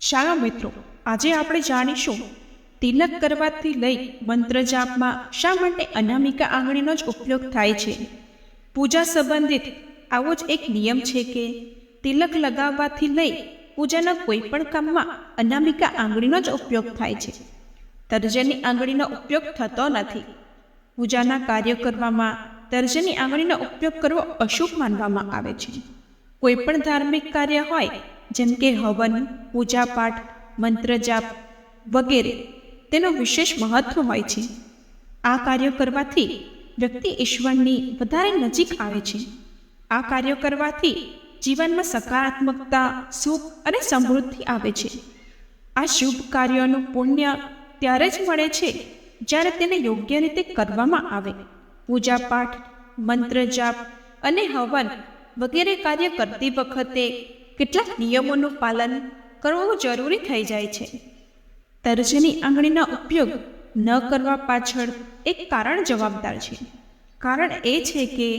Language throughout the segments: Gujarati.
શાળા મિત્રો, આજે આપણે જાણીશું તિલક કરવાથી લઈ મંત્ર જાપમાં શા માટે અનામિકા આંગળીનો જ ઉપયોગ થાય છે. પૂજા સંબંધિત આવો જ એક નિયમ છે કે તિલક લગાવવાથી લઈ પૂજાના કોઈ પણ કામમાં અનામિકા આંગળીનો જ ઉપયોગ થાય છે. તર્જની આંગળીનો ઉપયોગ થતો નથી. પૂજાના કાર્ય કરવામાં તર્જની આંગળીનો ઉપયોગ કરવો અશુભ માનવામાં આવે છે. કોઈ પણ ધાર્મિક કાર્ય હોય જેમ કે હવન, પૂજાપાઠ, મંત્ર જાપ વગેરે તેનું વિશેષ મહત્વ હોય છે. આ કાર્યો કરવાથી વ્યક્તિ ઈશ્વરની વધારે નજીક આવે છે. આ કાર્યો કરવાથી જીવનમાં સકારાત્મકતા, સુખ અને સમૃદ્ધિ આવે છે. આ શુભ કાર્યોનું પુણ્ય ત્યારે જ મળે છે જ્યારે તેને યોગ્ય રીતે કરવામાં આવે. પૂજાપાઠ, મંત્ર જાપ અને હવન વગેરે કાર્ય કરતી વખતે કેટલાક નિયમોનું પાલન કરવું જરૂરી થઈ જાય છે. તર્જની આંગળીનો ઉપયોગ ન કરવા પાછળ એક કારણ જવાબદાર છે. કારણ એ છે કે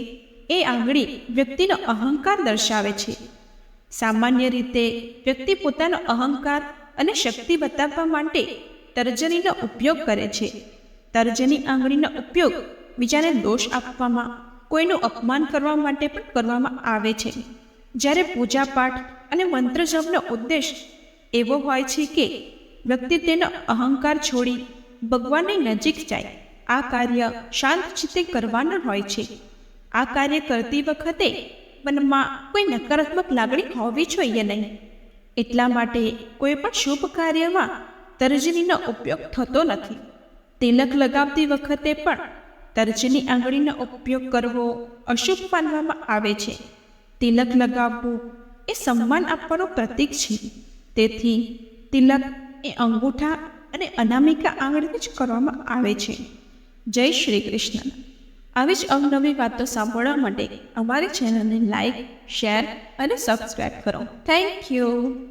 એ આંગળી વ્યક્તિનો અહંકાર દર્શાવે છે. સામાન્ય રીતે વ્યક્તિ પોતાનો અહંકાર અને શક્તિ બતાવવા માટે તર્જનીનો ઉપયોગ કરે છે. તર્જની આંગળીનો ઉપયોગ બીજાને દોષ આપવામાં, કોઈનું અપમાન કરવા માટે પણ કરવામાં આવે છે. જ્યારે પૂજાપાઠ અને મંત્ર જપનો ઉદ્દેશ એવો હોય છે કે વ્યક્તિ તેનો અહંકાર છોડી ભગવાનની નજીક જાય. આ કાર્ય શાંત ચિત્તે કરવાનું હોય છે. આ કાર્ય કરતી વખતે મનમાં કોઈ નકારાત્મક લાગણી હોવી જોઈએ નહીં. એટલા માટે કોઈ પણ શુભ કાર્યમાં તર્જનીનો ઉપયોગ થતો નથી. તિલક લગાવતી વખતે પણ તર્જની આંગળીનો ઉપયોગ કરવો અશુભ માનવામાં આવે છે. તિલક લગાવવું એ સન્માન આપવાનું પ્રતીક છે. તેથી તિલક એ અંગૂઠા અને અનામિકા આંગળીથી જ કરવામાં આવે છે. જય શ્રી કૃષ્ણ. આવી જ અવનવી વાતો સાંભળવા માટે અમારી ચેનલને લાઈક, શેર અને સબસ્ક્રાઈબ કરો. Thank you.